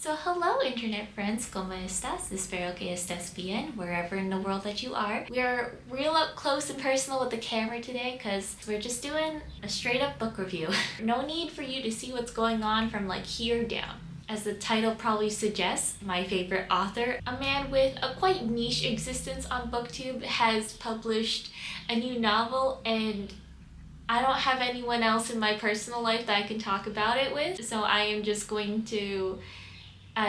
So hello internet friends, ¿cómo estás? Espero que estés bien wherever in the world that you are. We are real up close and personal with the camera today because we're just doing a straight up book review. No need for you to see what's going on from like here down. As the title probably suggests, my favorite author, a man with a quite niche existence on BookTube, has published a new novel, and I don't have anyone else in my personal life that I can talk about it with, so I am just going to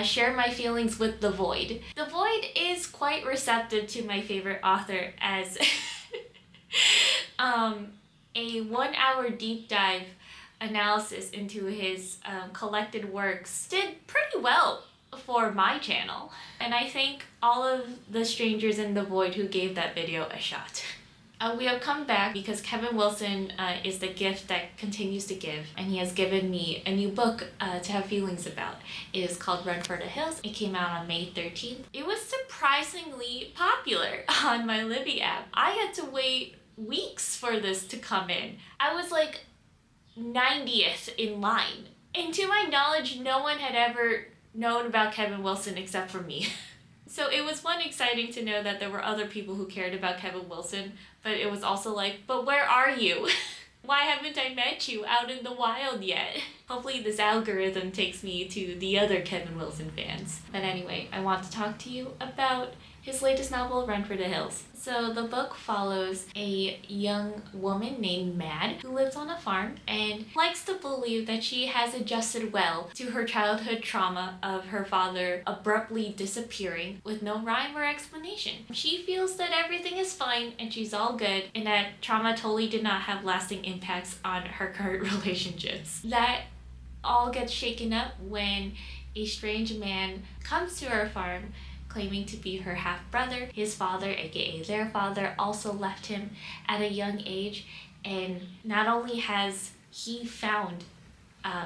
share my feelings with The Void. The Void is quite receptive to my favorite author, as a 1 hour deep dive analysis into his collected works did pretty well for my channel. And I thank all of the strangers in The Void who gave that video a shot. We have come back because Kevin Wilson is the gift that continues to give, and he has given me a new book to have feelings about. It is called Run for the Hills. It came out on May 13th. It was surprisingly popular on my Libby app. I had to wait weeks for this to come in. I was like 90th in line. And to my knowledge, no one had ever known about Kevin Wilson except for me. So it was exciting to know that there were other people who cared about Kevin Wilson, but it was also like, but where are you? Why haven't I met you out in the wild yet? Hopefully this algorithm takes me to the other Kevin Wilson fans. But anyway, I want to talk to you about his latest novel, Run for the Hills. So the book follows a young woman named Mad who lives on a farm and likes to believe that she has adjusted well to her childhood trauma of her father abruptly disappearing with no rhyme or explanation. She feels that everything is fine and she's all good, and that trauma totally did not have lasting impacts on her current relationships. That all gets shaken up when a strange man comes to her farm claiming to be her half-brother. His father, aka their father, also left him at a young age, and not only has he found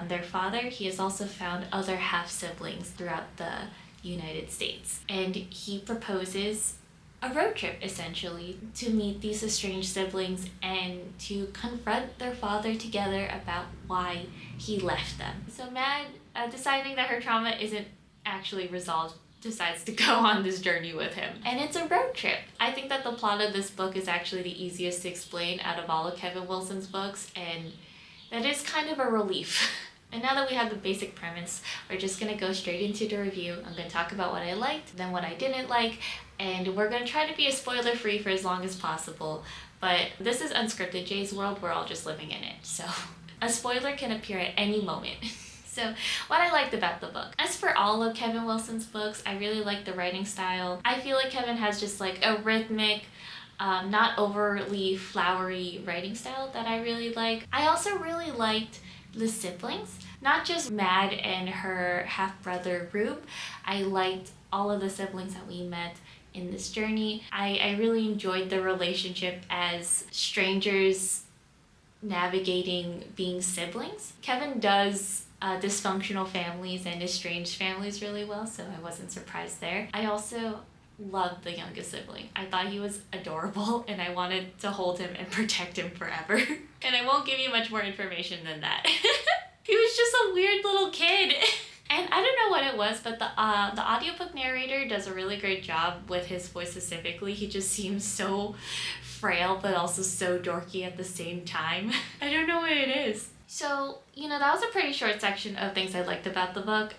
their father, he has also found other half-siblings throughout the United States. And he proposes a road trip, essentially, to meet these estranged siblings and to confront their father together about why he left them. So Mad, deciding that her trauma isn't actually resolved, decides to go on this journey with him. And it's a road trip. I think that the plot of this book is actually the easiest to explain out of all of Kevin Wilson's books, and that is kind of a relief. And now that we have the basic premise, we're just gonna go straight into the review. I'm gonna talk about what I liked, then what I didn't like, and we're gonna try to be as spoiler-free for as long as possible. But this is unscripted Jay's world, we're all just living in it. So a spoiler can appear at any moment. So what I liked about the book. As for all of Kevin Wilson's books, I really like the writing style. I feel like Kevin has just like a rhythmic, not overly flowery writing style that I really like. I also really liked the siblings, not just Mad and her half-brother Rube. I liked all of the siblings that we met in this journey. I really enjoyed the relationship as strangers navigating being siblings. Kevin does dysfunctional families and estranged families really well, so I wasn't surprised there. I also loved the youngest sibling. I thought he was adorable and I wanted to hold him and protect him forever. And I won't give you much more information than that. He was just a weird little kid. And I don't know what it was, but the audiobook narrator does a really great job with his voice specifically. He just seems so frail but also so dorky at the same time. I don't know what it is. So, that was a pretty short section of things I liked about the book.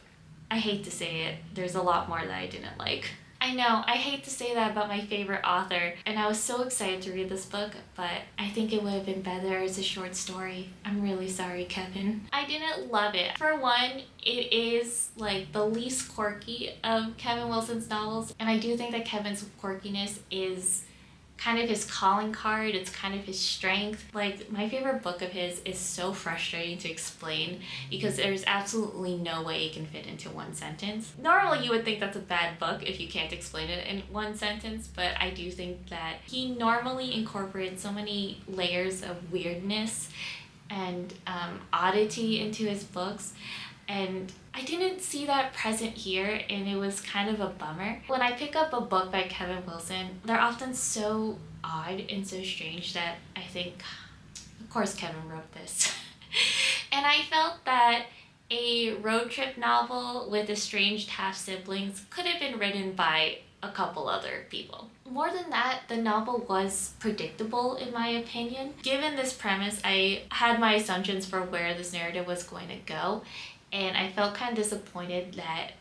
I hate to say it, there's a lot more that I didn't like. I know, I hate to say that about my favorite author, and I was so excited to read this book, but I think it would have been better as a short story. I'm really sorry, Kevin. I didn't love it. For one, it is like the least quirky of Kevin Wilson's novels, and I do think that Kevin's quirkiness is kind of his calling card. It's kind of his strength. Like, my favorite book of his is so frustrating to explain because there's absolutely no way it can fit into one sentence. Normally you would think that's a bad book if you can't explain it in one sentence, but I do think that he normally incorporates so many layers of weirdness and oddity into his books, and I didn't see that present here, and it was kind of a bummer. When I pick up a book by Kevin Wilson, they're often so odd and so strange that I think, of course Kevin wrote this. And I felt that A road trip novel with estranged half siblings could have been written by a couple other people. More than that, the novel was predictable in my opinion. Given this premise, I had my assumptions for where this narrative was going to go, and I felt kind of disappointed that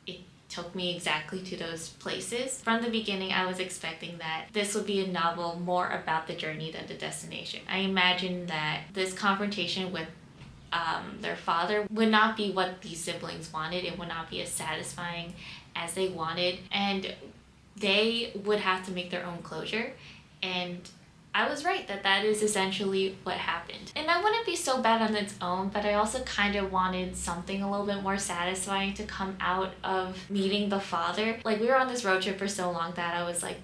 it took me exactly to those places. From the beginning, I was expecting that this would be a novel more about the journey than the destination. I imagined that this confrontation with their father would not be what these siblings wanted. It would not be as satisfying as they wanted, and they would have to make their own closure. And I was right that that is essentially what happened. And that wouldn't be so bad on its own, but I also kind of wanted something a little bit more satisfying to come out of meeting the father. Like, we were on this road trip for so long that I was like,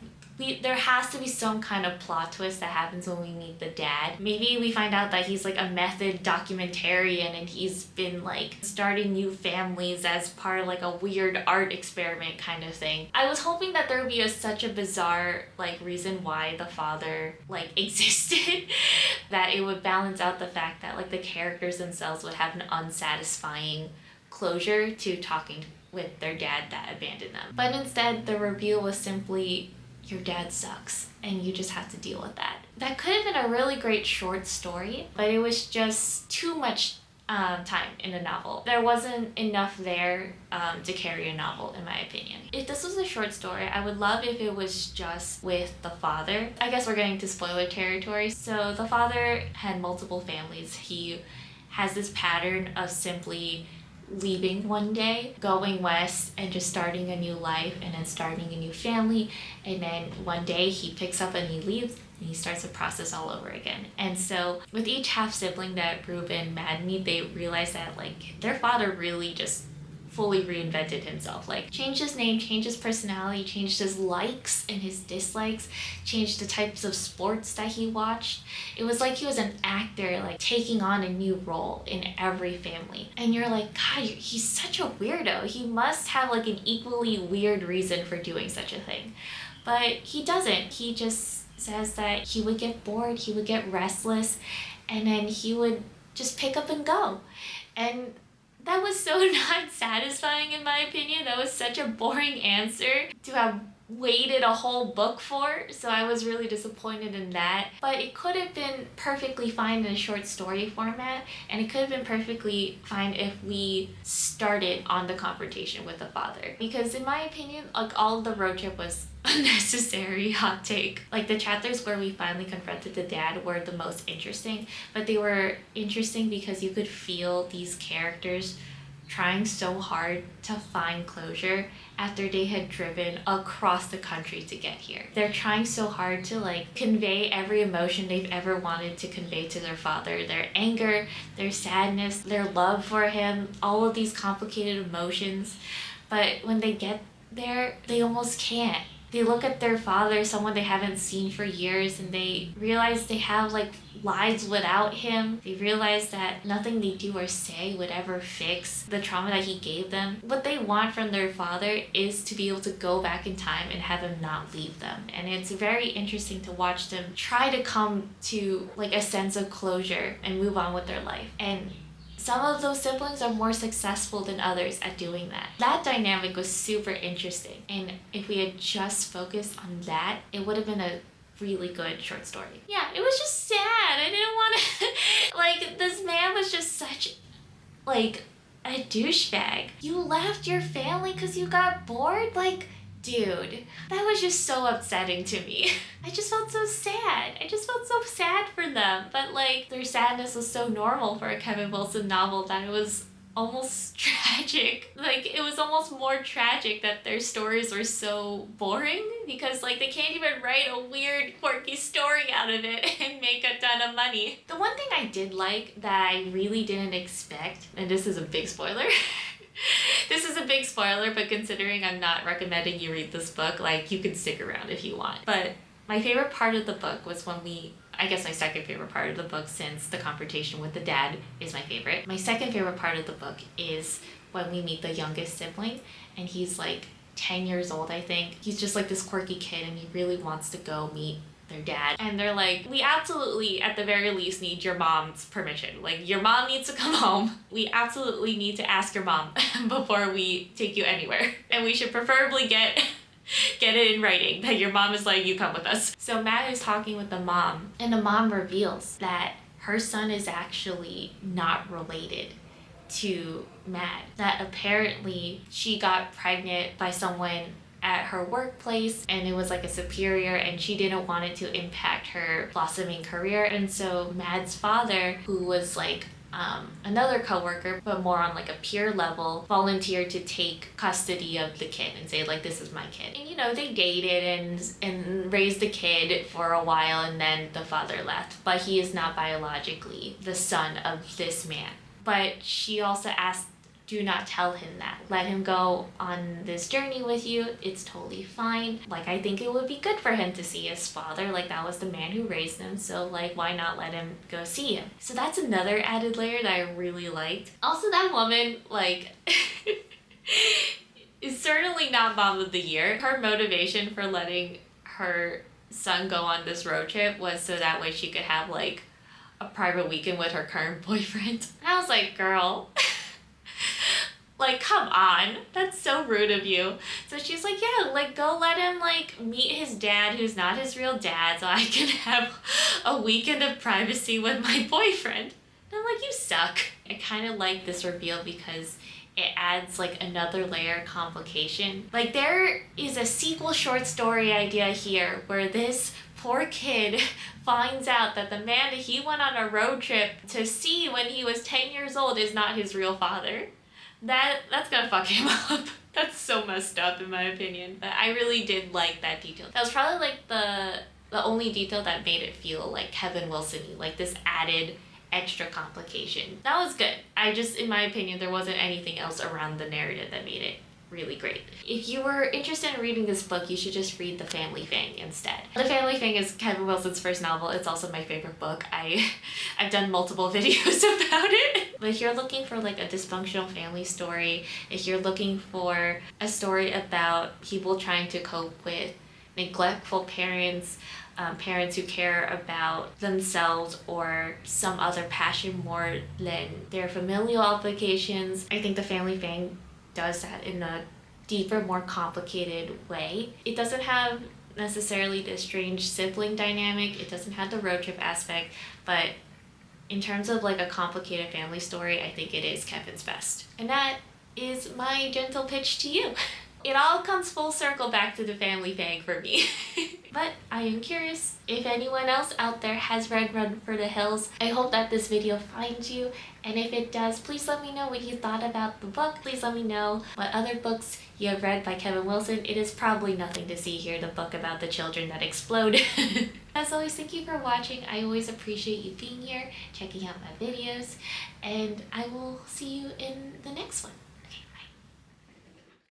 there has to be some kind of plot twist that happens when we meet the dad. Maybe we find out that he's like a method documentarian and he's been like starting new families as part of like a weird art experiment kind of thing. I was hoping that there would be such a bizarre like reason why the father like existed that it would balance out the fact that like the characters themselves would have an unsatisfying closure to talking with their dad that abandoned them. But instead, the reveal was simply, your dad sucks, and you just have to deal with that. That could have been a really great short story, but it was just too much time in a novel. There wasn't enough there to carry a novel, in my opinion. If this was a short story, I would love if it was just with the father. I guess we're getting to spoiler territory. So the father had multiple families. He has this pattern of simply leaving one day, going west, and just starting a new life, and then starting a new family, and then one day he picks up and he leaves, and he starts the process all over again. And so with each half sibling that Ruben Mad Me, they realize that like their father really just fully reinvented himself, like changed his name, changed his personality, changed his likes and his dislikes, changed the types of sports that he watched. It was like he was an actor like taking on a new role in every family. And you're like, God, he's such a weirdo. He must have like an equally weird reason for doing such a thing. But he doesn't. He just says that he would get bored, he would get restless, and then he would just pick up and go. And that was so not satisfying in my opinion. That was such a boring answer to have waited a whole book for, so I was really disappointed in that. But it could have been perfectly fine in a short story format, and it could have been perfectly fine if we started on the confrontation with the father. Because in my opinion, like all of the road trip was unnecessary. Hot take. Like the chapters where we finally confronted the dad were the most interesting, but they were interesting because you could feel these characters trying so hard to find closure after they had driven across the country to get here. They're trying so hard to like convey every emotion they've ever wanted to convey to their father. Their anger, their sadness, their love for him, all of these complicated emotions. But when they get there, they almost can't. They look at their father, someone they haven't seen for years, and they realize they have like lives without him. They realize that nothing they do or say would ever fix the trauma that he gave them. What they want from their father is to be able to go back in time and have him not leave them. And it's very interesting to watch them try to come to like a sense of closure and move on with their life. And some of those siblings are more successful than others at doing that. That dynamic was super interesting. And if we had just focused on that, it would have been a really good short story. Yeah, it was just sad. I didn't want to... like, this man was just such, like, a douchebag. You left your family because you got bored? Like, dude, that was just so upsetting to me. I just felt so sad. I just felt so sad for them. But like, their sadness was so normal for a Kevin Wilson novel that it was almost tragic. Like, it was almost more tragic that their stories were so boring because like they can't even write a weird, quirky story out of it and make a ton of money. The one thing I did like that I really didn't expect, and this is a big spoiler, this is a big spoiler, but considering I'm not recommending you read this book, like, you can stick around if you want. But my favorite part of the book was when I guess my second favorite part of the book, since the confrontation with the dad is my favorite. My second favorite part of the book is when we meet the youngest sibling, and he's like 10 years old, I think. He's just like this quirky kid, and he really wants to go meet their dad, and they're like, we absolutely, at the very least, need your mom's permission. Like, your mom needs to come home. We absolutely need to ask your mom before we take you anywhere. And we should preferably get it in writing that your mom is letting you come with us. So Matt is talking with the mom, and the mom reveals that her son is actually not related to Matt. That apparently she got pregnant by someone at her workplace, and it was like a superior, and she didn't want it to impact her blossoming career. And so Mad's father, who was like another coworker, but more on like a peer level, volunteered to take custody of the kid and say like, this is my kid. And you know, they dated and raised the kid for a while, and then the father left. But he is not biologically the son of this man. But she also asked, do not tell him that. Let him go on this journey with you. It's totally fine. Like, I think it would be good for him to see his father. Like, that was the man who raised him. So, like, why not let him go see him? So that's another added layer that I really liked. Also, that woman, like, is certainly not mom of the year. Her motivation for letting her son go on this road trip was so that way she could have, like, a private weekend with her current boyfriend. And I was like, girl... Like, come on. That's so rude of you. So she's like, yeah, like, go let him, like, meet his dad, who's not his real dad, so I can have a weekend of privacy with my boyfriend. And I'm like, you suck. I kind of like this reveal because it adds, like, another layer of complication. Like, there is a sequel short story idea here where this poor kid finds out that the man that he went on a road trip to see when he was 10 years old is not his real father. That's gonna fuck him up. That's so messed up in my opinion. But I really did like that detail. That was probably like the only detail that made it feel like Kevin Wilson-y, like this added extra complication. That was good. I just, in my opinion, there wasn't anything else around the narrative that made it really great. If you were interested in reading this book, you should just read The Family Thing instead. The Family Thing is Kevin Wilson's first novel. It's also my favorite book. I've done multiple videos about it. But if you're looking for like a dysfunctional family story, if you're looking for a story about people trying to cope with neglectful parents, parents who care about themselves or some other passion more than their familial obligations, I think The Family Thing does that in a deeper, more complicated way. It doesn't have necessarily this strange sibling dynamic. It doesn't have the road trip aspect, but in terms of like a complicated family story, I think it is Kevin's best. And that is my gentle pitch to you. It all comes full circle back to The Family Thing for me. But I am curious if anyone else out there has read Run for the Hills. I hope that this video finds you, and if it does, please let me know what you thought about the book. Please let me know what other books you have read by Kevin Wilson. It is probably nothing to see here, the book about the children that explode. As always, thank you for watching. I always appreciate you being here, checking out my videos, and I will see you in the next one.